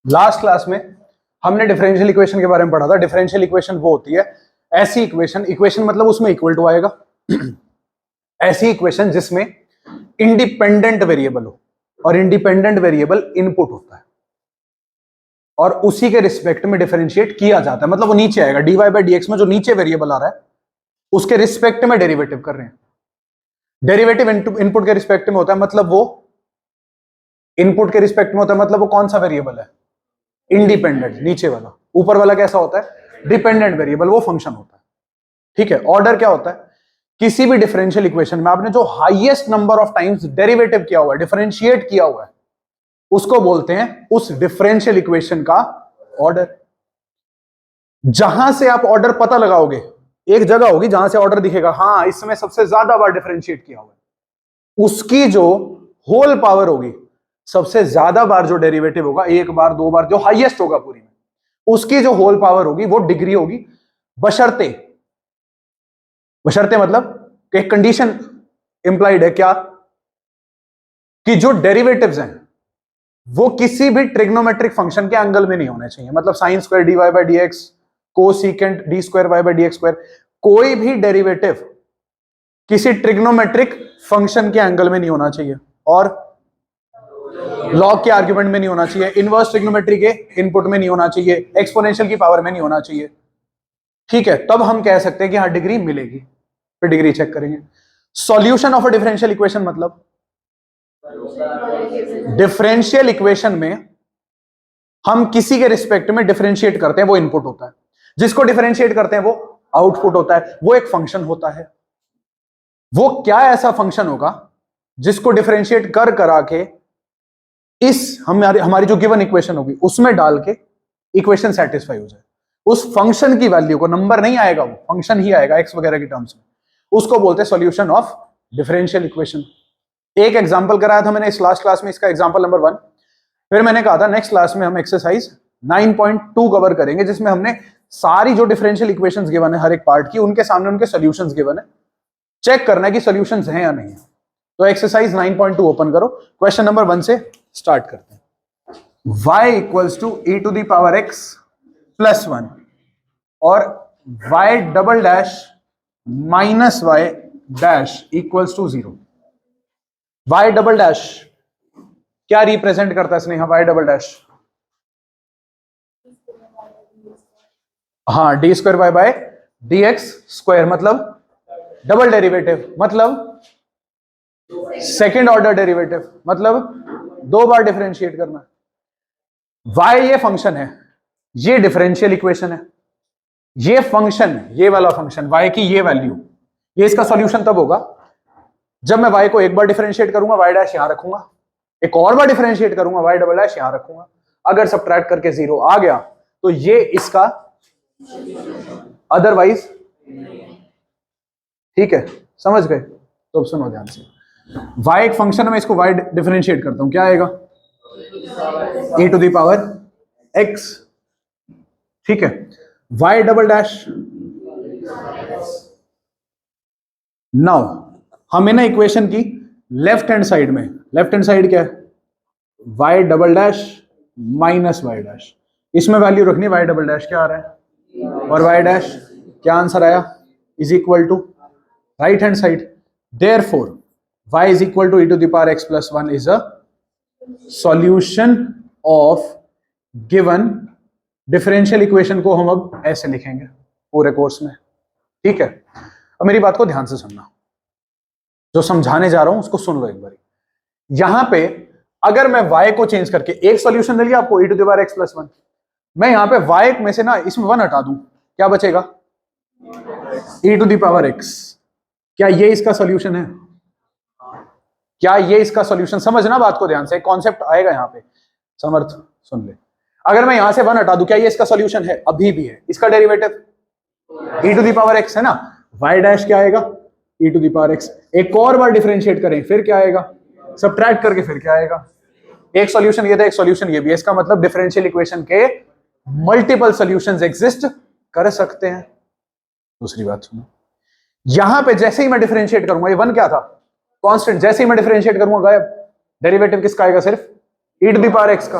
Last class में हमने differential equation के बारे में पढ़ा था। डिफरेंशियल इक्वेशन वो होती है ऐसी इक्वेशन, इक्वेशन मतलब उसमें इक्वल टू आएगा ऐसी इक्वेशन जिसमें इंडिपेंडेंट वेरिएबल हो और इंडिपेंडेंट वेरिएबल इनपुट होता है और उसी के रिस्पेक्ट में डिफरेंशिएट किया जाता है। मतलब वो नीचे आएगा, dy बाई dx में जो नीचे वेरिएबल आ रहा है उसके रिस्पेक्ट में डेरिवेटिव कर रहे हैं। डेरिवेटिव इनपुट के रिस्पेक्ट में होता है, मतलब वो इनपुट के रिस्पेक्ट में होता है, मतलब वो कौन सा वेरिएबल है? इंडिपेंडेंट। नीचे वाला, ऊपर वाला कैसा होता है? डिपेंडेंट वेरिएबल, वो फंक्शन होता है। ठीक है। ऑर्डर क्या होता है? किसी भी डिफरेंशियल इक्वेशन में आपने जो highest number of times derivative किया हुआ है, डिफरेंशिएट किया हुआ है, उसको बोलते हैं उस डिफरेंशियल इक्वेशन का ऑर्डर। जहां से आप ऑर्डर पता लगाओगे, एक जगह होगी जहां से ऑर्डर दिखेगा, हाँ इसमें सबसे ज्यादा बार डिफरेंशिएट किया हुआ है, उसकी जो होल पावर होगी, सबसे ज्यादा बार जो डेरिवेटिव होगा, एक बार दो बार, जो हाईएस्ट होगा पूरी में, उसकी जो होल पावर होगी वो डिग्री होगी। बशर्ते, बशर्ते मतलब एक कंडीशन इंप्लाइड है क्या, कि जो डेरिवेटिव्स हैं वो किसी भी ट्रिग्नोमेट्रिक फंक्शन के एंगल में नहीं होने चाहिए। मतलब sine square dy by dx, cosecant d square y by dx square, कोई भी डेरिवेटिव किसी ट्रिग्नोमेट्रिक फंक्शन के एंगल में नहीं होना चाहिए और लॉग के आर्गुमेंट में नहीं होना चाहिए, इनवर्स ट्रिग्नोमेट्री के इनपुट में नहीं होना चाहिए, एक्सपोनेंशियल की पावर में नहीं होना चाहिए। ठीक है, तब हम कह सकते हैं कि हाँ डिग्री मिलेगी। फिर डिग्री चेक करेंगे। Solution of a differential equation मतलब डिफरेंशियल इक्वेशन में हम किसी के रिस्पेक्ट में डिफरेंशिएट करते हैं, वो इनपुट होता है। जिसको डिफरेंशिएट करते हैं वो आउटपुट होता है, वो एक फंक्शन होता है। वो क्या ऐसा फंक्शन होगा जिसको डिफरेंशिएट कर करा के इस हमारी जो गिवन इक्वेशन होगी उसमें डाल के इक्वेशन सेटिस्फाई हो जाए। उस फंक्शन की वैल्यू को, नंबर नहीं आएगा, वो फंक्शन ही आएगा एक्स वगैरह की टर्म्स में, उसको बोलते हैं सॉल्यूशन ऑफ डिफरेंशियल इक्वेशन। एक एग्जांपल कराया था मैंने इस लास्ट क्लास में, इसका एग्जांपल नंबर 1। फिर मैंने कहा था नेक्स्ट क्लास में हम एक्सरसाइज 9.2 कवर करेंगे, जिसमें हमने सारी जो डिफरेंशियल इक्वेशंस गिवन है हर एक पार्ट की, उनके सामने उनके सॉल्यूशंस गिवन है, चेक करना है कि सॉल्यूशंस हैं या नहीं है। तो एक्सरसाइज 9.2 ओपन करो, क्वेश्चन नंबर 1 से स्टार्ट करते हैं। y equals to e to the power x plus 1 और y double dash minus y dash equals to 0। y double dash क्या रिप्रेजेंट करता है स्नेहा? y डबल डैश, हाँ D square Y by D X square, मतलब double derivative, मतलब second order derivative, मतलब दो बार डिफरेंशिएट करना। y ये फंक्शन है, ये डिफरेंशियल इक्वेशन है, ये फंक्शन, ये वाला फंक्शन y की ये वैल्यू, ये इसका सॉल्यूशन तब होगा जब मैं y को एक बार डिफरेंशिएट करूंगा, y डैश यहां रखूंगा, एक और बार डिफरेंशिएट करूंगा, y डबल डैश यहां रखूंगा। अगर सब्ट्रैक्ट करके 0 आ गया तो ये इसका, अदरवाइज ठीक है, समझ गए? तो अब सुनो ध्यान से, y एक फंक्शन है, मैं इसको y डिफरेंशिएट करता हूं, क्या आएगा? e to the power x। ठीक है, y डबल डैश, नाउ हमें ना इक्वेशन की लेफ्ट हैंड साइड में, लेफ्ट हैंड साइड क्या है? y double dash minus y dash, इसमें वैल्यू रखनी, y डबल डैश क्या आ रहा है और y डैश क्या आंसर आया, is equal to right hand side. Therefore y is equal to e to the power x plus 1 is a solution of given differential equation को हम अब ऐसे लिखेंगे पूरे कोर्स में। ठीक है, अब मेरी बात को ध्यान से सुनना, जो समझाने जा रहा हूं उसको सुन लो एक बार। यहां पे अगर मैं y को चेंज करके एक सॉल्यूशन दे लिया आपको, e to the power x plus 1, मैं यहां पे y में से ना इसमें 1 हटा दूं, क्या बचेगा? e to the power x। क्या ये इसका सॉल्यूशन है? क्या ये इसका सॉल्यूशन? समझना बात को ध्यान से, कॉन्सेप्ट आएगा यहां पे, समर्थ सुन ले। अगर मैं यहां से 1 हटा दूं, क्या ये इसका सॉल्यूशन है? अभी भी है। इसका derivative e to the power x है ना, y डैश क्या आएगा? e to the power x। एक और बार डिफरेंशिएट करें फिर क्या आएगा? सब्ट्रैक्ट करके फिर क्या आएगा? एक सॉल्यूशन ये था, एक सॉल्यूशन ये भी है। इसका मतलब डिफरेंशियल इक्वेशन के मल्टीपल सॉल्यूशंस एग्जिस्ट कर सकते हैं। दूसरी बात सुनो, यहां पे जैसे ही मैं डिफरेंशिएट करूंगा, ये 1 क्या था? कांस्टेंट। जैसे ही मैं डिफरेंशिएट करूंगा गायब, डेरिवेटिव किसका आएगा? सिर्फ e to the power x का।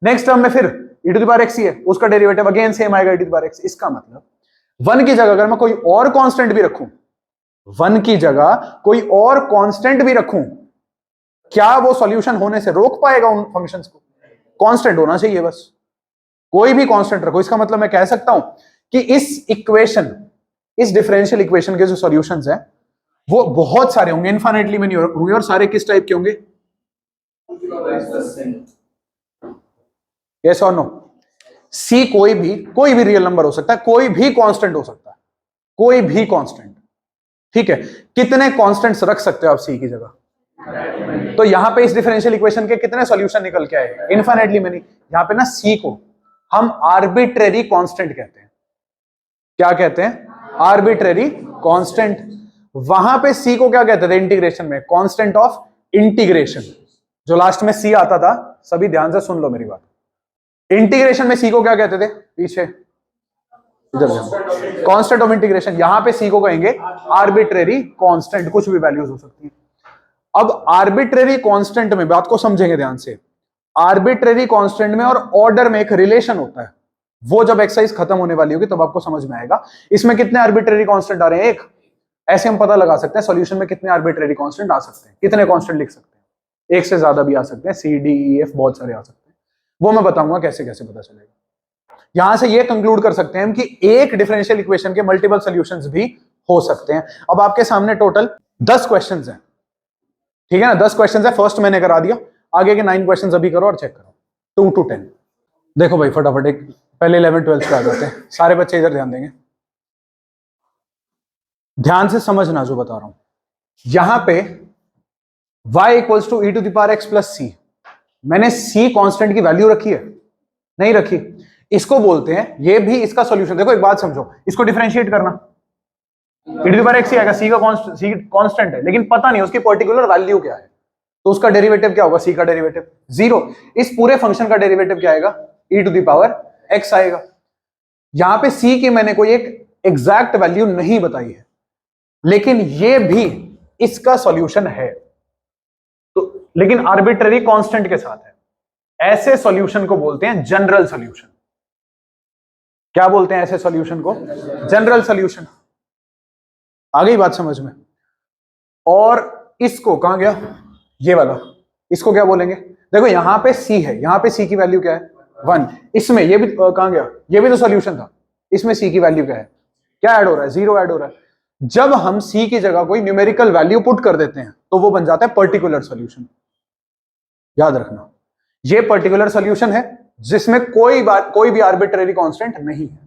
नेक्स्ट टर्म में फिर e to the power x ही है, उसका डेरिवेटिव अगेन सेम आएगा e to the power x। इसका मतलब 1 की जगह अगर मैं कोई और कांस्टेंट भी रखूं, 1 की जगह कोई और कांस्टेंट भी रखूं, क्या वो सॉल्यूशन होने से रोक पाएगा उन फंक्शंस को? कांस्टेंट होना चाहिए बस, कोई भी कांस्टेंट रखो। इसका मतलब मैं कह सकता हूं कि इस इक्वेशन, इस डिफरेंशियल इक्वेशन के जो सॉल्यूशंस हैं वो बहुत सारे होंगे, इनफाइनाइटली मेनी होंगे, और सारे किस टाइप के होंगे? यस और नो? सी कोई भी रियल नंबर हो सकता है, कोई भी कांस्टेंट हो सकता है, कोई भी कांस्टेंट। ठीक है, कितने कांस्टेंट्स रख सकते हो आप सी की जगह? तो यहां पे इस डिफरेंशियल इक्वेशन के कितने सॉल्यूशन निकल के आए? Infinitely many. यहां पे ना सी को हम आर्बिट्रेरी कांस्टेंट कहते हैं। क्या कहते हैं? Arbitrary constant. वहां पे सी को क्या कहते थे इंटीग्रेशन में? Constant of integration. जो लास्ट में सी आता था, सभी ध्यान से सुन लो मेरी बात। इंटीग्रेशन में सी को क्या कहते थे? पीछे इधर कांस्टेंट ऑफ इंटीग्रेशन। यहां पे सी को कहेंगे आर्बिट्रेरी कांस्टेंट, कुछ भी वैल्यूज हो सकती है। अब आर्बिट्रेरी कांस्टेंट में, बात को समझेंगे ध्यान से, आर्बिट्रेरी कांस्टेंट में और ऑर्डर में एक रिलेशन होता है। वो जब एक्सरसाइज खत्म होने वाली होगी तब आपको समझ में आएगा। इसमें कितने आर्बिट्रेरी कांस्टेंट आ रहे हैं? एक। ऐसे हम पता लगा सकते हैं सॉल्यूशन में कितने आर्बिट्रेरी कांस्टेंट आ सकते हैं, कितने कांस्टेंट लिख सकते हैं। एक से ज्यादा भी आ सकते हैं, सी डी ई एफ, बहुत सारे आ सकते हैं। वो मैं बताऊंगा कैसे कैसे पता चलेगा। यहां से ये कंक्लूड कर सकते हैं हम कि एक डिफरेंशियल इक्वेशन के मल्टीपल सॉल्यूशंस भी हो सकते हैं। अब आपके सामने टोटल 10 क्वेश्चंस हैं, ठीक है ना? 10 क्वेश्चंस है, फर्स्ट मैंने करा दिया, आगे के 9 क्वेश्चंस अभी करो और चेक करो, 2 to 10। देखो भाई फटाफट, एक पहले 11 12 पे आ जाते हैं। सारे बच्चे इधर ध्यान देंगे, ध्यान से समझना जो बता रहा हूं। यहां पे y equals to e to the power x plus C, मैंने c कांस्टेंट की वैल्यू रखी है? नहीं रखी। इसको बोलते हैं, ये भी इसका सॉल्यूशन। देखो एक बात समझो, इसको डिफरेंशिएट करना, e to the power x ही आएगा, c का कांस्टेंट है, लेकिन पता नहीं उसकी पर्टिकुलर वैल्यू क्या है, तो उसका डेरिवेटिव क्या होगा? c का डेरिवेटिव 0। इस पूरे फंक्शन का डेरिवेटिव क्या आएगा? e to the power x आएगा। यहां पे c की मैंने कोई एक एग्जैक्ट वैल्यू नहीं बताई है, लेकिन ये भी इसका सॉल्यूशन है, तो लेकिन आर्बिट्रेरी कांस्टेंट के साथ है। ऐसे सॉल्यूशन को बोलते हैं जनरल सॉल्यूशन। क्या बोलते हैं ऐसे सॉल्यूशन को? General solution. आ गई बात समझ में? और इसको कहां गया ये वाला, इसको क्या बोलेंगे? देखो यहां पे c है, यहां पे c की वैल्यू क्या है? 1। इसमें ये भी कहां गया? ये भी तो सॉल्यूशन था, इसमें c की वैल्यू क्या है? क्या ऐड हो रहा है? 0 ऐड हो रहा है। जब हम c की जगह कोई न्यूमेरिकल वैल्यू पुट कर देते हैं तो वो बन जाता है पर्टिकुलर सॉल्यूशन। याद रखना, ये पर्टिकुलर सॉल्यूशन है जिसमें कोई भी आर्बिट्रेरी कांस्टेंट नहीं है।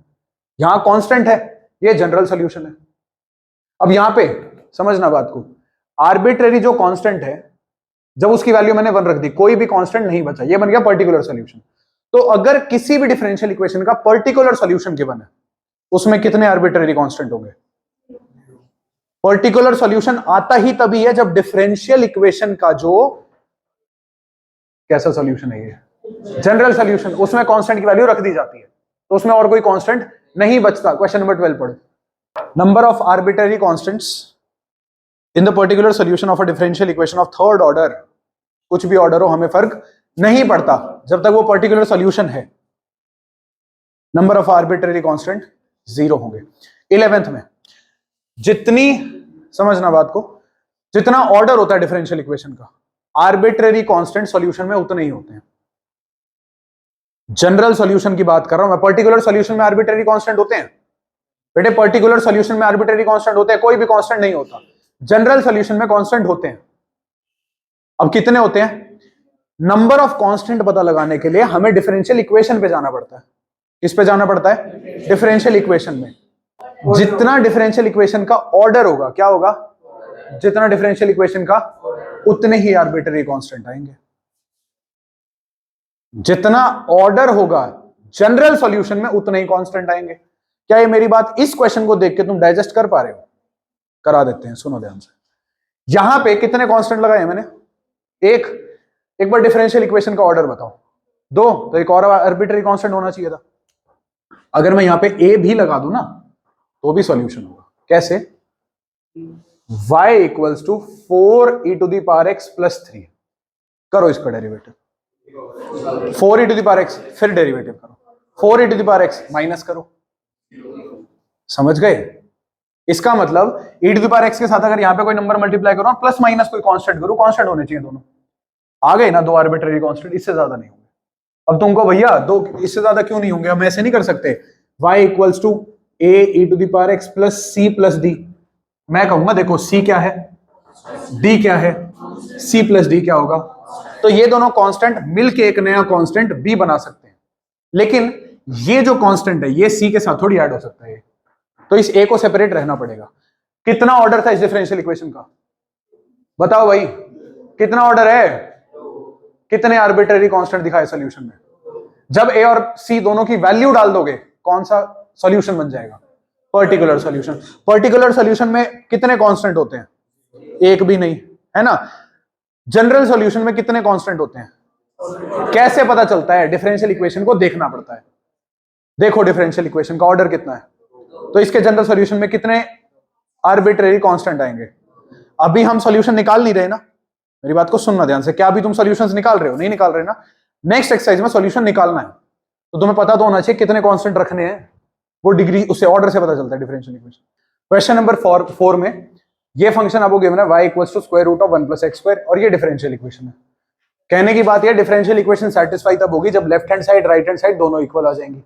यहां कांस्टेंट है, ये जनरल सॉल्यूशन है। अब यहां पे समझना बात को, आर्बिट्रेरी जो कांस्टेंट है, जब उसकी वैल्यू मैंने 1 रख दी, कोई भी कांस्टेंट नहीं बचा, ये बन गया पर्टिकुलर सॉल्यूशन। तो अगर किसी भी डिफरेंशियल इक्वेशन का पर्टिकुलर सॉल्यूशन गिवन है, उसमें कितने आर्बिट्रेरी कांस्टेंट होंगे? पर्टिकुलर सॉल्यूशन आता ही तभी है जब डिफरेंशियल इक्वेशन का जो कैसा सॉल्यूशन है, ये जनरल सॉल्यूशन, उसमें कांस्टेंट की वैल्यू रख दी जाती है, तो उसमें और कोई कांस्टेंट नहीं बचता। क्वेश्चन नंबर 12 पढ़ो। Number of arbitrary constants in the particular solution of a differential equation of third order. कुछ भी ऑर्डर हो, हमें फर्क नहीं पड़ता जब तक वो पर्टिकुलर सॉल्यूशन है। नंबर ऑफ आर्बिट्रेरी कांस्टेंट 0 होंगे। 11th में जितनी, समझना बात को, जितना ऑर्डर होता है डिफरेंशियल इक्वेशन का, आर्बिट्रेरी कांस्टेंट सॉल्यूशन में उतने ही होते हैं। जनरल सॉल्यूशन की बात कर रहा हूं मैं, पर्टिकुलर सॉल्यूशन में आर्बिट्रेरी कांस्टेंट होते हैं बेटे, पर्टिकुलर सॉल्यूशन में आर्बिट्रेरी कांस्टेंट होते हैं, कोई भी कांस्टेंट नहीं होता। जनरल सॉल्यूशन में कांस्टेंट होते हैं। अब कितने होते हैं? नंबर ऑफ कांस्टेंट पता लगाने के लिए हमें डिफरेंशियल इक्वेशन पे जाना पड़ता है। किस पे जाना पड़ता है? डिफरेंशियल इक्वेशन में। जितना डिफरेंशियल इक्वेशन का ऑर्डर होगा, क्या होगा? जितना डिफरेंशियल इक्वेशन का, उतने ही आर्बिट्रेरी कांस्टेंट आएंगे। जितना ऑर्डर होगा जनरल सॉल्यूशन में, उतने ही कांस्टेंट आएंगे। क्या ये मेरी बात इस क्वेश्चन को देख के तुम डाइजेस्ट कर पा रहे हो? करा देते हैं, सुनो ध्यान से। यहां पे कितने कांस्टेंट लगाए मैंने? एक बार डिफरेंशियल इक्वेशन का ऑर्डर बताओ। 2, तो एक और आर्बिट्रेरी कांस्टेंट होना चाहिए था। अगर मैं यहां पे a भी लगा दूं ना, तो भी सॉल्यूशन होगा। कैसे? y equals to 4 e to the power x plus 3। करो इसका derivative, 4 e to the power x, फिर डेरिवेटिव करो, 4 e to the power x minus करो, समझ गए? इसका मतलब e to the power x के साथ अगर यहाँ पे कोई नंबर मल्टीप्लाई करो, प्लस माइनस कोई कांस्टेंट करो, कांस्टेंट होने चाहिए दोनों, आ गए ना दो आर्बिट्रेरी कांस्टेंट, इससे ज्यादा नहीं होंगे। अब तुमको भैया दो इससे ज्यादा क्यों नहीं होंगे, हम ऐसे नहीं कर सकते y equals to a e to the power x plus c plus d। मैं कहूंगा देखो c क्या है, d क्या है, c प्लस d क्या होगा, तो ये दोनों कांस्टेंट मिलके एक नया कांस्टेंट b बना सकते हैं, लेकिन ये जो कांस्टेंट है ये c के साथ थोड़ी ऐड हो सकता है, तो इस a को सेपरेट रहना पड़ेगा। कितना ऑर्डर था इस डिफरेंशियल इक्वेशन का, बताओ भाई, कितना ऑर्डर है, कितने आर्बिट्रेरी कांस्टेंट दिखाए सॉल्यूशन में? जब a और c दोनों की वैल्यू डाल दोगे कौन सा सॉल्यूशन बन जाएगा, पर्टिकुलर सॉल्यूशन। पर्टिकुलर सॉल्यूशन में कितने कांस्टेंट होते हैं, एक भी नहीं, है ना। जनरल सॉल्यूशन में कितने कांस्टेंट होते हैं, कैसे पता चलता है, डिफरेंशियल इक्वेशन को देखना पड़ता है। देखो डिफरेंशियल इक्वेशन का ऑर्डर कितना है, तो इसके जनरल सॉल्यूशन में कितने आर्बिट्रेरी कांस्टेंट आएंगे। अभी हम सॉल्यूशन निकाल नहीं रहे ना, मेरी बात को सुनना ध्यान से, क्या अभी तुम सॉल्यूशंस निकाल रहे हो, नहीं निकाल रहे ना। नेक्स्ट एक्सरसाइज में सॉल्यूशन निकालना है तो तुम्हें पता तो होना चाहिए कितने कांस्टेंट रखने हैं, वो डिग्री उससे ऑर्डर से पता चलता है डिफरेंशियल इक्वेशन। क्वेश्चन नंबर 4 में ये फंक्शन आपको गिवन है y equals to square root of 1 plus x square, और ये डिफरेंशियल इक्वेशन है। कहने की बात ये डिफरेंशियल इक्वेशन सेटिस्फाई तब होगी जब left hand side right hand side दोनों इक्वल आ जाएंगी।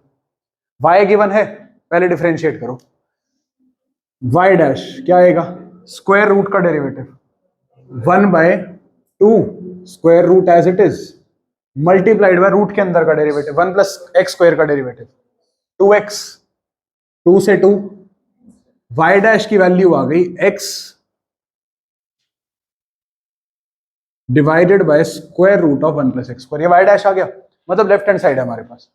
y गिवन है, पहले डिफरेंशिएट करो, y डैश क्या आएगा, स्क्वायर रूट का derivative 1/2 square root as it is multiplied by root के अंदर का डेरिवेटिव 1 प्लस एक्स स्क्वायर का डेरिवेटिव 2x, 2 से 2, y डैश की वैल्यू आ गई x divided by square root of 1 plus x square, ये y डैश आ गया, मतलब लेफ्ट हैंड साइड है हमारे पास।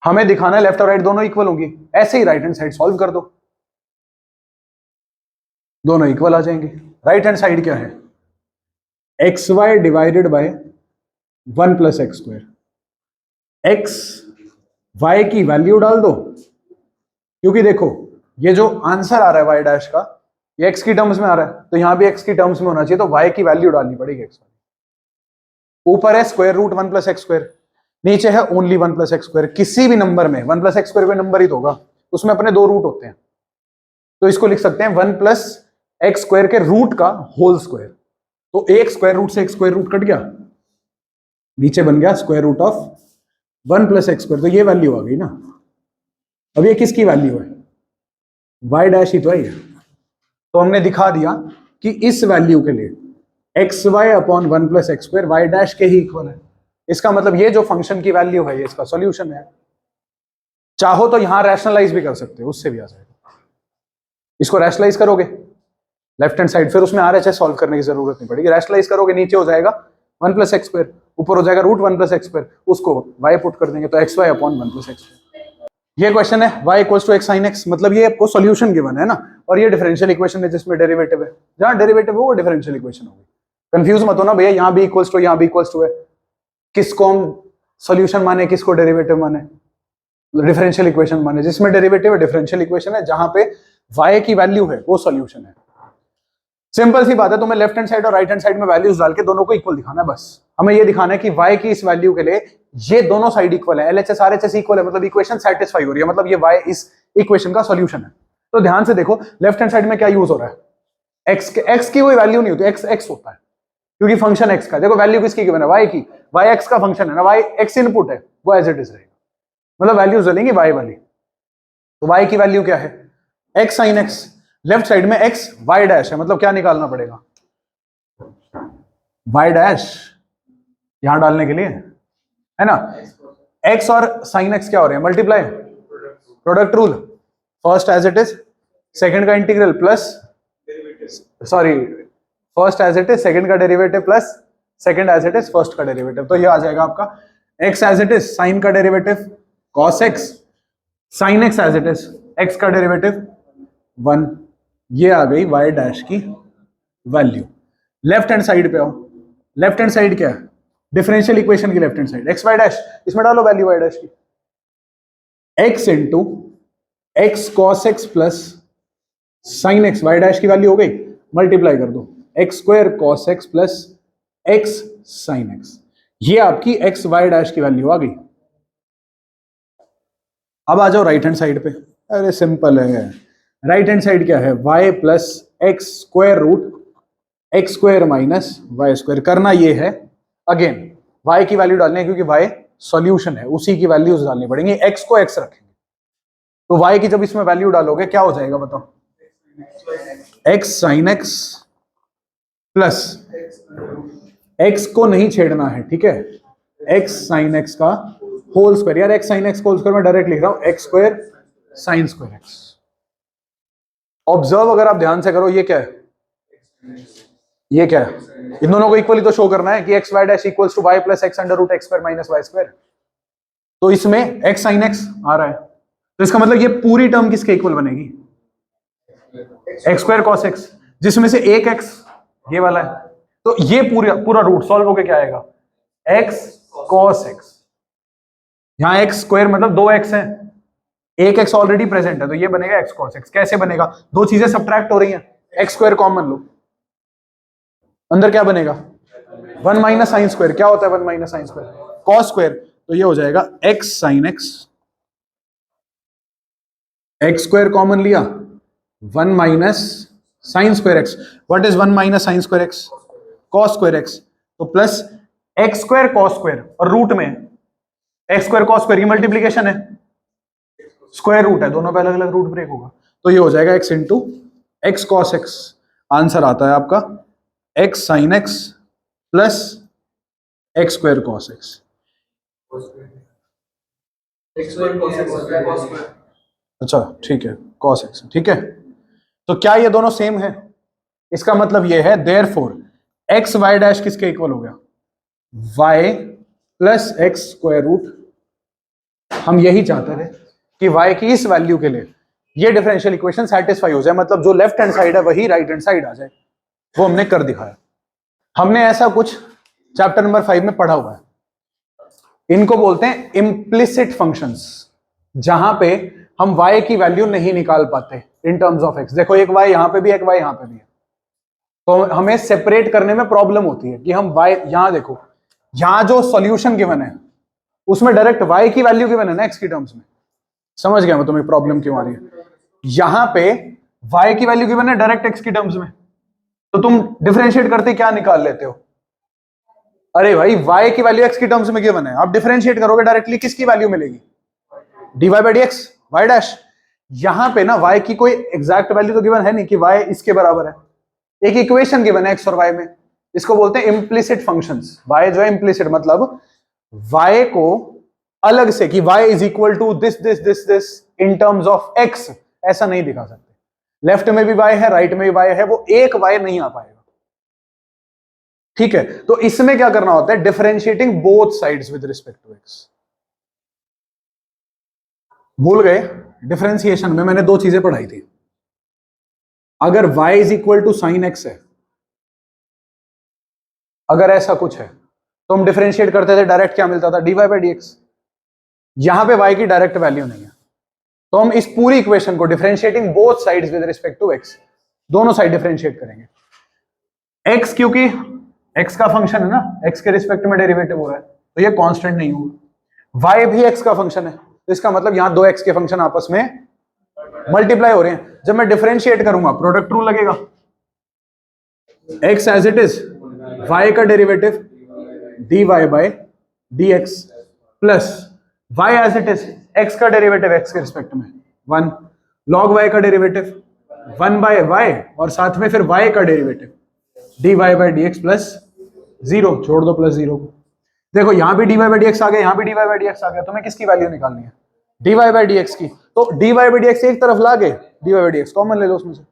हमें दिखाना है लेफ्ट और राइट दोनों इक्वल होंगी, ऐसे ही राइट हैंड साइड सॉल्व कर दो, दोनों इक्वल आ जाएंगे। राइट हैंड साइड क्या है, X Y divided by 1 plus x square, X Y की वैल्यू डाल दो, क्योंकि देखो ये जो आंसर आ रहा है वाई डैश का ये एक्स की टर्म्स में आ रहा है, तो यहां भी एक्स की टर्म्स में होना चाहिए, तो वाई की वैल्यू डालनी पड़ेगी एक्स। ऊपर है square root 1 plus x square, नीचे है ओनली 1 प्लस एक्स स्क्वायर। किसी भी नंबर में 1 प्लस एक्स स्क्वायर कोई नंबर ही तो होगा, उसमें अपने दो रूट होते हैं, तो इसको लिख सकते हैं 1 प्लस एक्स स्क्वायर के रूट का होल स्क्वायर। तो एक स्क्वायर रूट से एक स्क्वायर रूट कट गया, नीचे बन गया square root of 1 plus x square, तो ये वैल्यू आ गई ना। अब ये किसकी वैल्यू है, वाई डैश ही तो है ये। तो हमने दिखा दिया कि इस वैल्यू के लिए X Y upon 1 plus x square Y dash के ही इक्वल है। इसका मतलब ये जो फंक्शन की वैल्यू है ये इसका सॉल्यूशन है। चाहो तो यहां रैशनलाइज भी कर सकते हो, उससे भी आ जाएगा। इसको रैशनलाइज करोगे लेफ्ट हैंड साइड, फिर उसमें आरएचएस सॉल्व करने की जरूरत नहीं पड़ेगी। रैशनलाइज करोगे नीचे हो जाएगा 1 प्लस एक्स स्क्वायर, ऊपर हो जाएगा रूट 1 प्लस एक्स स्क्वायर, उसको वाई पुट कर देंगे तो X Y upon 1 plus x square. ये क्वेश्चन है y equals to X sine X, मतलब ये आपको सॉल्यूशन गिवन है ना, और ये डिफरेंशियल इक्वेशन है जिसमें डेरिवेटिव है, जहां डेरिवेटिव हो वो डिफरेंशियल इक्वेशन होगी। कंफ्यूज मत हो ना भैया, यहां भी इक्वल्स टू यहां भी इक्वल्स टू है, किसको हम सॉल्यूशन माने किसको डेरिवेटिव माने, डिफरेंशियल इक्वेशन माने। जिसमें डेरिवेटिव है डिफरेंशियल इक्वेशन है, जहां पे y की वैल्यू है वो सॉल्यूशन है। सिंपल सी बात है, तुम्हें लेफ्ट हैंड साइड और राइट हैंड साइड में वैल्यूज डाल के दोनों को इक्वल दिखाना है बस। हमें ये दिखाना है कि y की इस वैल्यू के लिए ये दोनों साइड इक्वल है, LHS RHS इक्वल है, मतलब इक्वेशन सेटिस्फाई हो रही है, मतलब ये y इस इक्वेशन का सॉल्यूशन है। तो ध्यान से देखो लेफ्ट हैंड साइड में क्या यूज हो रहा है, x की कोई वैल्यू नहीं होती, x होता है क्योंकि फंक्शन x का। देखो वैल्यू किसकी गिवन है, y की, y x का फंक्शन है ना, y x इनपुट है, वो एज इट इज रहेगा, मतलब वैल्यूज डालेंगे y वाली। तो y की वैल्यू क्या है, x sin x, left side में x y डैश है, मतलब क्या निकालना पड़ेगा, y डैश यहां डालने के लिए, है ना। x और sin x क्या हो रहे हैं, multiply, product rule, first as it is second का integral plus, sorry first as it is second का derivative plus second as it is first का डेरिवेटिव। तो ये आ जाएगा आपका x as it is sine का derivative cos x, sin x as it is x का डेरिवेटिव 1, ये आ गई y डैश की वैल्यू। लेफ्ट हैंड साइड पे आओ, लेफ्ट हैंड साइड क्या है, डिफरेंशियल इक्वेशन की left hand side x y dash, इसमें डालो वैल्यू y डैश की, x into x cos x plus sine x, y dash की वैल्यू हो गई, मल्टीप्लाई कर दो x square cos x plus x sine x. ये आपकी एक्स वाई डैश की वैल्यू आ गई। अब आ जाओ राइट हैंड साइड पे। अरे सिंपल है, राइट हैंड साइड क्या है, Y plus x square root X square minus Y square. करना ये है, अगेन वाई की वैल्यू डालनी है क्योंकि वाई सॉल्यूशन है, उसी की वैल्यूज डालनी पड़ेंगी। एक्स को एक्स रखेंगे तो वाई की जब इसमें वैल्यू डालोगे क्या हो जाएगा बताओ, X sine X plus X को नहीं छेड़ना है, ठीक है, एक्स साइन एक्स का होल स्क्वायर। यार X sine X whole square मैं डायरेक्ट लिख रहा हूं, X square sine square X. Observe अगर आप ध्यान से करो, ये क्या है, ये क्या है, इन दोनों को इक्वली तो शो करना है कि X Y dash equals to Y plus X under root X square minus Y square. तो इसमें एक्स साइन एक्स आ रहा है, तो इसका मतलब ये पूरी टर्म किसके इक्वल बनेगी, एक्स स्क्वायर कॉस एक्स, जिसमें से एक एक्स ये वाला है। तो ये पूरा पूरा रूट सॉल्व होके क्या आएगा, एक्स कॉस एक्स। यहां एक्स स्क्वायर मतलब दो एक्स है, एक एक्स ऑलरेडी प्रेजेंट है, तो ये बनेगा एक्स कॉस एक्स। कैसे बनेगा, दो चीजें सब्ट्रैक्ट हो रही हैं, एक्स स्क्वायर कॉमन लो, अंदर क्या बनेगा, वन माइनस साइन स्क्वायर। क्या होता है one minus sine square, cos square. तो ये हो जाएगा x sine x, x square common लिया, one minus sine square x. What is one minus sine square x, cos square x. तो plus x square cos square, और root में x square cos square, ये multiplication है, square root है, दोनों पे अलग अलग रूट ब्रेक होगा। तो ये हो जाएगा x into x cos x. Answer आता है आपका x sine X plus x square cos x. अच्छा ठीक है, कॉस एक्स, ठीक है। तो क्या ये दोनों सेम है, इसका मतलब ये है देयरफॉर एक्स वाई डैश किसके इक्वल हो गया, Y plus x square root. हम यही चाहते थे कि y की इस वैल्यू के लिए ये डिफरेंशियल इक्वेशन सेटिस्फाई हो जाए, मतलब जो लेफ्ट हैंड साइड है वही राइट हैंड साइड आ जाए, वो हमने कर दिखाया। हमने ऐसा कुछ चैप्टर नंबर 5 में पढ़ा हुआ है, इनको बोलते हैं इम्प्लिसिट फंक्शंस, जहां पे हम y की वैल्यू नहीं निकाल पाते इन टर्म्स ऑफ x। देखो एक y यहां पे भी, एक y यहां पे भी है, तो हमें सेपरेट करने में प्रॉब्लम होती है कि हम y, यहां देखो, यहां जो सॉल्यूशन गिवन है उसमें डायरेक्ट y की वैल्यू गिवन है ना x की टर्म्स में। समझ गया मैं तुम्हें प्रॉब्लम क्यों आ रही है। यहां पे y की वैल्यू गिवन है डायरेक्ट x की टर्म्स में, तो तुम डिफरेंशिएट करते क्या निकाल लेते हो, अरे भाई y की वैल्यू x की टर्म्स में गिवन है, आप डिफरेंशिएट करोगे डायरेक्टली किसकी वैल्यू मिलेगी, dy by dx y dash. यहां पे ना y की कोई एग्जैक्ट वैल्यू तो गिवन है नहीं कि y इसके बराबर है, एक इक्वेशन गिवन है x और y में, इसको बोलते हैं इम्प्लिसिट फंक्शंस। y जो है इम्प्लिसिट मतलब y को अलग से कि y is equal to this this this this in terms of x ऐसा नहीं दिखा सकते। लेफ्ट में भी y है, राइट में भी y है, वो एक y नहीं आ पाएगा, ठीक है। तो इसमें क्या करना होता है, differentiating both sides with respect to x। भूल गए, डिफरेंशिएशन में मैंने दो चीजें पढ़ाई थी, अगर y is equal to sine X है, अगर ऐसा कुछ है तो हम डिफरेंशिएट करते थे, डायरेक्ट क्या मिलता था, dy बाई dx। यहां पे y की डायरेक्ट वैल्यू नहीं है, तो हम इस पूरी इक्वेशन को differentiating both sides with respect to x, दोनों साइड डिफरेंशिएट करेंगे। x क्योंकि x का फंक्शन है ना, x के रिस्पेक्ट में डेरिवेटिव हो रहा है, तो ये कांस्टेंट नहीं होगा। y भी x का फंक्शन है, तो इसका मतलब यहां दो x के फंक्शन आपस में मल्टीप्लाई हो रहे हैं। जब मैं डिफरेंशिएट करूंगा प्रोडक्ट रूल लगेगा, x as it is, y का derivative dy by dx plus y as it is, x का डेरिवेटिव x के रिस्पेक्ट में 1, log y का डेरिवेटिव 1 बाय y, और साथ में फिर y का derivative dy by dx plus 0, छोड़ दो प्लस 0 को। देखो यहां भी dy बाई dx आ गया, यहां भी dy बाई dx आ गया, तुम्हें किसकी वैल्यू निकालनी है, dy बाई dx की। तो dy बाई dx एक तरफ ला गए, dy बाई dx कॉमन ले लो उसमें से।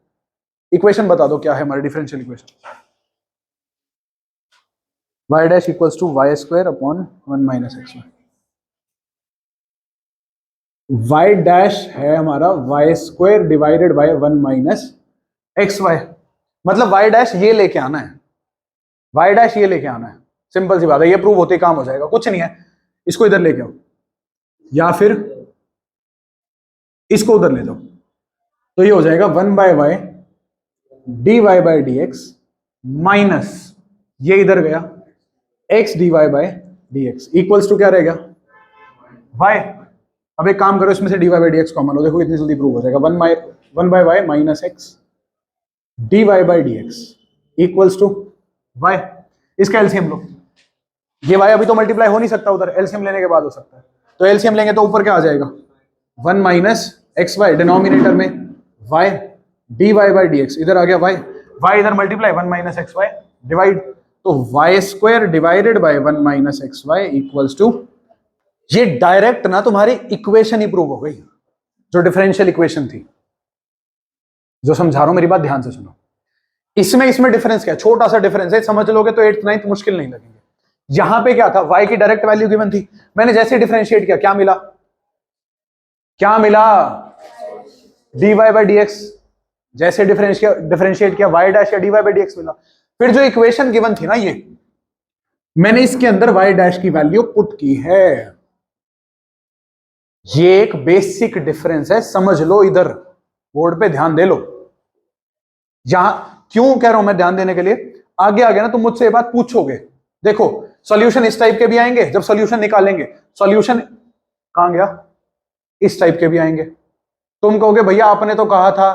इक्वेशन बता दो क्या है हमारी differential equation, y dash equals to y square upon 1 minus x। y dash है हमारा y square divided by 1 minus xy, मतलब y डैश ये लेके आना है, y डैश ये लेके आना है, सिंपल सी बात है, ये प्रूव होते ही काम हो जाएगा, कुछ नहीं है। इसको इधर लेके आओ या फिर इसको उधर ले जाओ, तो ये हो जाएगा 1 by y dy by dx minus ये इधर गया x dy by dx equals to क्या रहेगा y। अब एक काम करो, इसमें से dy by D X common हो, देखो इतनी जल्दी प्रूव हो जाएगा। One by Y minus X dy by D X equals to y। इसका एलसीएम लो, ये y अभी तो मल्टीप्लाई हो नहीं सकता उधर, एलसीएम लेने के बाद हो सकता है। तो एलसीएम लेंगे तो ऊपर क्या आ जाएगा 1 माइनस एक्स वाई, डिनोमिनेटर में y dy by D X, इधर आ गया y इधर multiply 1 minus X Y divide, तो y square divided by 1 minus X Y equals to, ये डायरेक्ट ना तुम्हारी इक्वेशन ही प्रूव हो गई, जो डिफरेंशियल इक्वेशन थी। जो समझा रहा हूं मेरी बात ध्यान से सुनो, इसमें डिफरेंस क्या, छोटा सा डिफरेंस है, समझ लोगे तो 8th 9th मुश्किल नहीं लगेंगे। यहां पे क्या था, y की डायरेक्ट वैल्यू गिवन थी, मैंने जैसे डिफरेंशिएट किया क्या मिला, dy बाई डी एक्स, जैसे डिफरेंशिएट किया y डैश या dy बाई डी एक्स मिला। फिर जो इक्वेशन गिवन थी ना, ये मैंने इसके अंदर y डैश की वैल्यू पुट की है। ये एक बेसिक डिफरेंस है, समझ लो, इधर बोर्ड पे ध्यान दे लो। यहां क्यों कह रहा हूं मैं ध्यान देने के लिए, आगे आगे ना तुम मुझसे ये बात पूछोगे। देखो सॉल्यूशन इस टाइप के भी आएंगे, जब सॉल्यूशन निकालेंगे, सॉल्यूशन कहां गया, इस टाइप के भी आएंगे। तुम कहोगे भैया आपने तो कहा था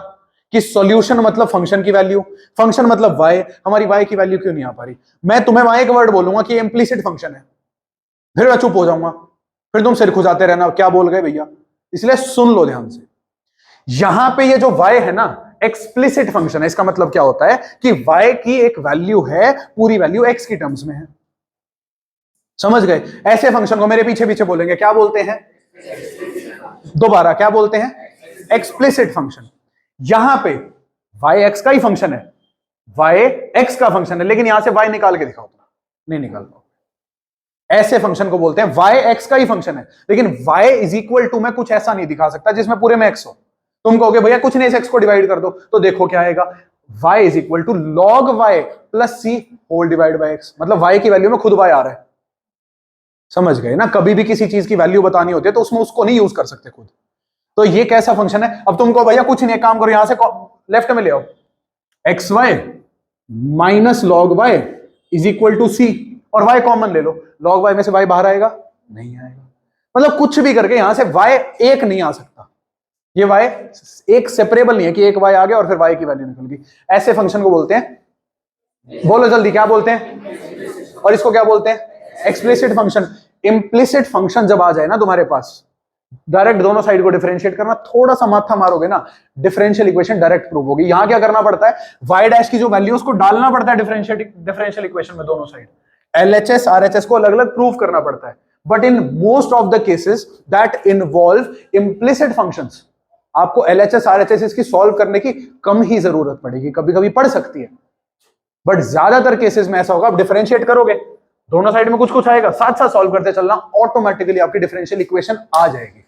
कि सॉल्यूशन मतलब फंक्शन की वैल्यू, फंक्शन मतलब y, हमारी y की वैल्यू क्यों नहीं आ पा रही। मैं तुम्हें वहां एक वर्ड बोलूंगा कि इम्प्लीसिट फंक्शन है, फिर मैं चुप हो जाऊंगा, फिर तुम सिर खुजाते रहना क्या बोल गए भैया। इसलिए सुन लो ध्यान से, यहां पे ये जो y है ना एक्सप्लिसिट फंक्शन है। इसका मतलब क्या होता है कि y की एक वैल्यू है, पूरी वैल्यू x की टर्म्स में है। समझ गए, ऐसे फंक्शन को मेरे पीछे पीछे बोलेंगे क्या बोलते हैं, दोबारा क्या बोलते हैं, एक्सप्लिसिट फंक्शन। यहां पे y x का ही फंक्शन है, y x का फंक्शन है, लेकिन यहां से y निकाल के दिखाओ तो नहीं निकाल पाओ। ऐसे फंक्शन को बोलते हैं y x का ही फंक्शन है, लेकिन y इज इक्वल टू मैं कुछ ऐसा नहीं दिखा सकता जिसमें पूरे में x हो। तुम कहोगे भैया कुछ नहीं, इस x को डिवाइड कर दो, तो देखो क्या आएगा, y is equal to log y plus c whole divide by x, मतलब y की वैल्यू में खुद y आ रहा है। समझ गए ना, कभी भी किसी चीज की वैल्यू बतानी होती है तो उसमें उसको नहीं यूज कर सकते खुद। तो ये कैसा फंक्शन है। अब तुमको भैया कुछ नहीं, काम करो, यहां से लेफ्ट में ले आओ, x y minus log y is equal to C, और y कॉमन ले लो, log y में से y बाहर आएगा, नहीं आएगा। मतलब कुछ भी करके यहां से y एक नहीं आ सकता, ये y एक सेपरेबल नहीं है कि एक y आ गया और फिर y की वैल्यू निकल गई। ऐसे फंक्शन को बोलते हैं, बोलो जल्दी क्या बोलते हैं, और इसको क्या बोलते हैं, एक्सप्लिसिट फंक्शन। इम्प्लिसिट फंक्शन जब आ जाए ना तुम्हारे पास, डायरेक्ट दोनों साइड को डिफरेंशिएट करना, थोड़ा सा माथा मारोगे ना डिफरेंशियल इक्वेशन डायरेक्ट प्रूव होगी। यहां क्या करना पड़ता है, y डैश की जो वैल्यू उसको डालना पड़ता है डिफरेंशियल इक्वेशन में, दोनों साइड LHS RHS को अलग अलग प्रूव करना पड़ता है। But in most of the cases that involve implicit functions, आपको LHS RHS इसकी सॉल्व करने की कम ही जरूरत पड़ेगी, कभी कभी पड़ सकती है, बट ज्यादातर केसेस में ऐसा होगा, आप डिफरेंशिएट करोगे दोनों साइड में कुछ कुछ आएगा, साथ साथ सॉल्व करते चलना, ऑटोमेटिकली आपकी डिफरेंशियल इक्वेशन आ जाएगी।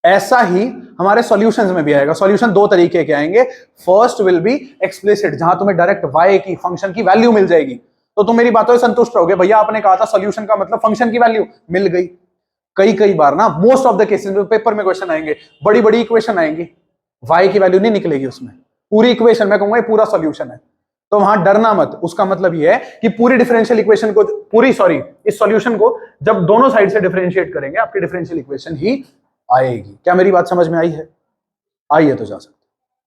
ऐसा ही हमारे सॉल्यूशंस में भी आएगा। सॉल्यूशन दो तरीके के आएंगे, फर्स्ट विल बी एक्सप्लिसिट, जहां तुम्हें डायरेक्ट y की फंक्शन की वैल्यू मिल जाएगी, तो तुम मेरी बातों से संतुष्ट रहोगे, भैया आपने कहा था सॉल्यूशन का मतलब फंक्शन की वैल्यू मिल गई। कई बार ना मोस्ट ऑफ द केसेस में पेपर में क्वेश्चन आएंगे, बड़ी बड़ी इक्वेशन आएंगी, y की वैल्यू नहीं निकलेगी उसमें, पूरी इक्वेशन मैं कहूंगा पूरा सॉल्यूशन है, तो वहां डरना मत। उसका मतलब यह है कि पूरी डिफरेंशियल इक्वेशन को, इस सॉल्यूशन को जब दोनों साइड से डिफरेंशिएट करेंगे, आपकी डिफरेंशियल इक्वेशन ही आएगी। क्या मेरी बात समझ में आई है, आई है तो जा सकते।